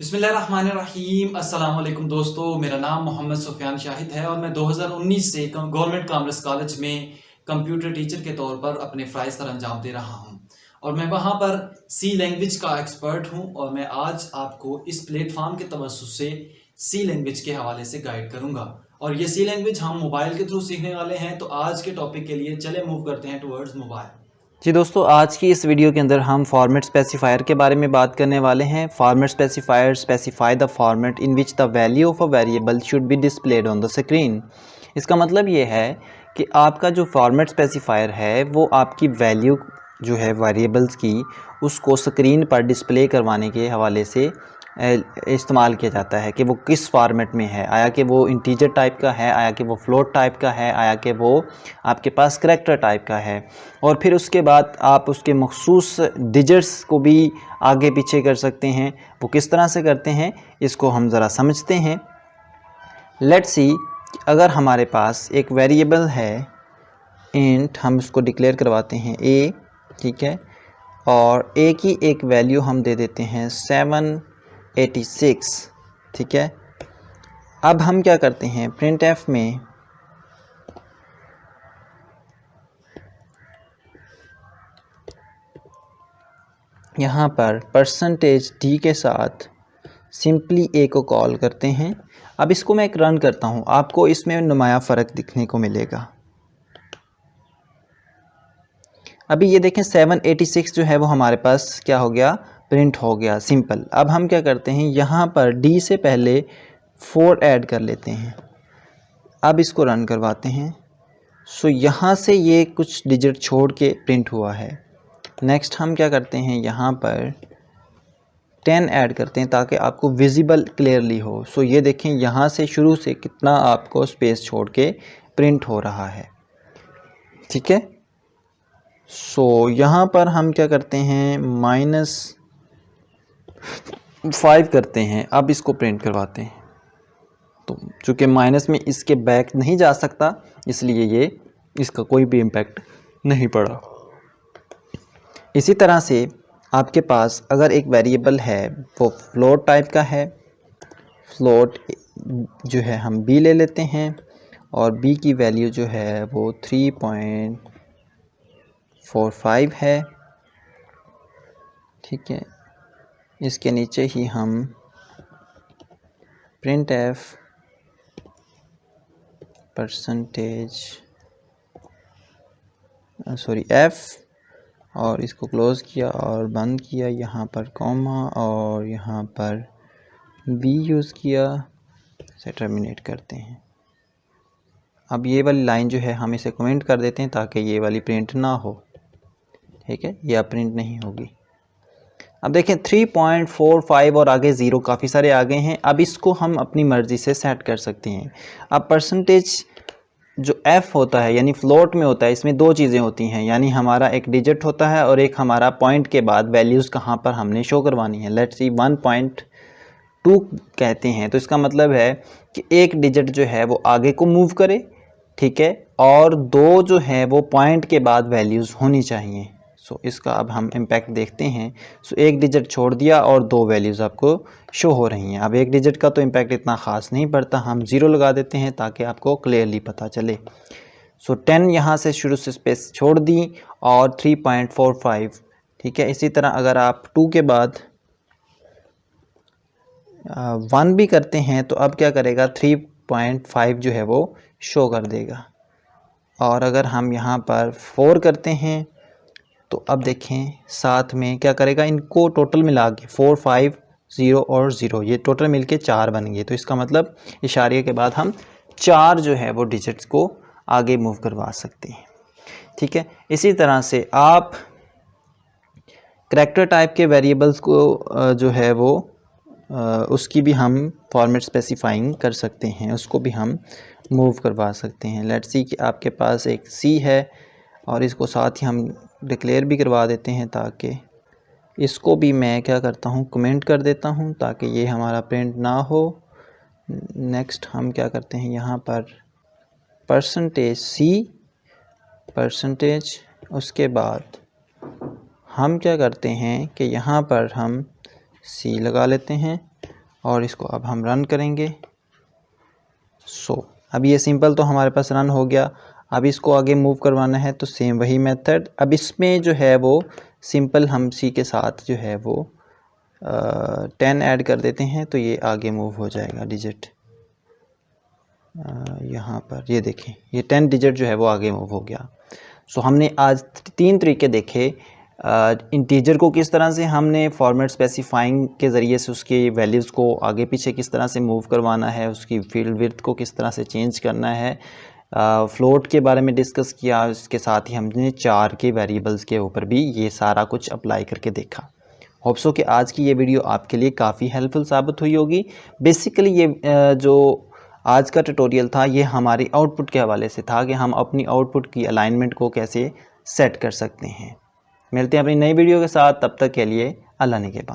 बिस्मिल्लाहिर्रहमानिर्रहीम। अस्सलाम वालेकुम दोस्तों, मेरा नाम मोहम्मद सुफियान शाहिद है और मैं 2019 से गवर्नमेंट कॉमर्स कॉलेज में कंप्यूटर टीचर के तौर पर अपने फ़राइज़ सर अंजाम दे रहा हूं और मैं वहां पर सी लैंग्वेज का एक्सपर्ट हूं और मैं आज आपको इस प्लेटफॉर्म के तवज्जुह से सी लैंग्वेज के हवाले से गाइड करूंगा और ये सी लैंग्वेज हम मोबाइल के थ्रू सीखने वाले हैं। तो आज के टॉपिक के लिए चले मूव करते हैं टुवर्ड्स मोबाइल। जी दोस्तों, आज की इस वीडियो के अंदर हम फॉर्मेट स्पेसिफायर के बारे में बात करने वाले हैं। Format specifier specify the format in which the value of a variable should be displayed on the screen. इसका मतलब ये है कि आपका जो फॉर्मेट स्पेसिफायर है वो आपकी वैल्यू जो है वेरिएबल्स की उसको स्क्रीन पर डिस्प्ले करवाने के हवाले से इस्तेमाल किया जाता है कि वो किस फॉर्मेट में है। आया कि वो इंटीजर टाइप का है, आया कि वो फ्लोट टाइप का है, आया कि वो आपके पास करैक्टर टाइप का है। और फिर उसके बाद आप उसके मखसूस डिजिट्स को भी आगे पीछे कर सकते हैं। वो किस तरह से करते हैं इसको हम ज़रा समझते हैं। लेट्स सी, अगर हमारे पास एक वेरिएबल है इंट, हम उसको डिक्लेयर करवाते हैं ए, ठीक है, और ए की एक वैल्यू हम दे देते हैं 786, ठीक है। अब हम क्या करते हैं, प्रिंट एफ में यहाँ पर परसेंटेज डी के साथ सिंपली ए को कॉल करते हैं। अब इसको मैं एक रन करता हूँ, आपको इसमें नुमाया फ़र्क दिखने को मिलेगा। अभी ये देखें 786 जो है वो हमारे पास क्या हो गया, प्रिंट हो गया, सिंपल। अब हम क्या करते हैं, यहाँ पर डी से पहले 4 ऐड कर लेते हैं। अब इसको रन करवाते हैं। सो यहाँ से ये कुछ डिजिट छोड़ के प्रिंट हुआ है। नेक्स्ट हम क्या करते हैं, यहाँ पर 10 ऐड करते हैं ताकि आपको विजिबल क्लियरली हो। सो ये देखें यहाँ से शुरू से कितना आपको स्पेस छोड़ के प्रिंट हो रहा है, ठीक है। सो यहाँ पर हम क्या करते हैं, -5 करते हैं। अब इसको प्रिंट करवाते हैं। तो चूँकि माइनस में इसके बैक नहीं जा सकता, इसलिए ये इसका कोई भी इम्पेक्ट नहीं पड़ा। इसी तरह से आपके पास अगर एक वेरिएबल है वो फ्लोट टाइप का है, फ्लोट जो है हम b ले लेते हैं और b की वैल्यू जो है वो 3.45 है, ठीक है। इसके नीचे ही हम प्रिंट एफ परसेंटेज एफ और इसको क्लोज़ किया और बंद किया, यहाँ पर कॉमा और यहाँ पर बी यूज़ किया, से टर्मिनेट करते हैं। अब ये वाली लाइन जो है हम इसे कमेंट कर देते हैं ताकि ये वाली प्रिंट ना हो, ठीक है, ये अब प्रिंट नहीं होगी। अब देखें 3.45 और आगे ज़ीरो काफ़ी सारे आ गए हैं। अब इसको हम अपनी मर्ज़ी से सेट कर सकते हैं। अब परसेंटेज जो f होता है यानी फ्लोट में होता है, इसमें दो चीज़ें होती हैं, यानी हमारा एक डिजिट होता है और एक हमारा पॉइंट के बाद वैल्यूज़ कहाँ पर हमने शो करवानी है। लेट्स सी 1.2 कहते हैं, तो इसका मतलब है कि एक डिजिट जो है वो आगे को मूव करे, ठीक है, और दो जो है वो पॉइंट के बाद वैल्यूज़ होनी चाहिए। सो इसका अब हम इम्पैक्ट देखते हैं। सो एक डिजिट छोड़ दिया और दो वैल्यूज़ आपको शो हो रही हैं। अब एक डिजिट का तो इम्पैक्ट इतना ख़ास नहीं पड़ता, हम ज़ीरो लगा देते हैं ताकि आपको क्लियरली पता चले। सो 10 यहाँ से शुरू से स्पेस छोड़ दी और 3.45, ठीक है। इसी तरह अगर आप 2 के बाद 1 भी करते हैं तो अब क्या करेगा, 3.5 जो है वो शो कर देगा। और अगर हम यहाँ पर 4 करते हैं तो अब देखें साथ में क्या करेगा, इनको टोटल मिला के 4, 5, 0 और 0, ये टोटल मिलके 4 बन गए। तो इसका मतलब इशारे के बाद हम 4 जो है वो डिजिट्स को आगे मूव करवा सकते हैं, ठीक है। इसी तरह से आप करैक्टर टाइप के वेरिएबल्स को जो है वो उसकी भी हम फॉर्मेट स्पेसिफाइंग कर सकते हैं, उसको भी हम मूव करवा सकते हैं। लेट्स सी कि आपके पास एक सी है और इसको साथ ही हम डिक्लेयर भी करवा देते हैं ताकि इसको भी मैं क्या करता हूँ, कमेंट कर देता हूँ ताकि ये हमारा प्रिंट ना हो। नेक्स्ट हम क्या करते हैं, यहाँ पर परसेंटेज सी परसेंटेज, उसके बाद हम क्या करते हैं कि यहाँ पर हम सी लगा लेते हैं और इसको अब हम रन करेंगे। अब ये सिंपल तो हमारे पास रन हो गया। अब इसको आगे मूव करवाना है तो सेम वही मेथड। अब इसमें जो है वो सिंपल हम सी के साथ जो है वो 10 ऐड कर देते हैं तो ये आगे मूव हो जाएगा डिजिट। यहाँ पर ये देखें, ये 10 डिजिट जो है वो आगे मूव हो गया। हमने आज 3 तरीके देखे इंटीजर को किस तरह से हमने फॉर्मेट स्पेसिफाइंग के ज़रिए से उसकी वैल्यूज़ को आगे पीछे किस तरह से मूव करवाना है, उसकी फील्ड विड्थ को किस तरह से चेंज करना है, फ्लोट के बारे में डिस्कस किया। इसके साथ ही हमने 4 के वेरिएबल्स के ऊपर भी ये सारा कुछ अप्लाई करके देखा। होप सो कि आज की ये वीडियो आपके लिए काफ़ी हेल्पफुल साबित हुई होगी। बेसिकली ये जो आज का ट्यूटोरियल था ये हमारी आउटपुट के हवाले से था कि हम अपनी आउटपुट की अलाइनमेंट को कैसे सेट कर सकते हैं। मिलते हैं अपनी नई वीडियो के साथ, तब तक के लिए अल्लाह निगहबान।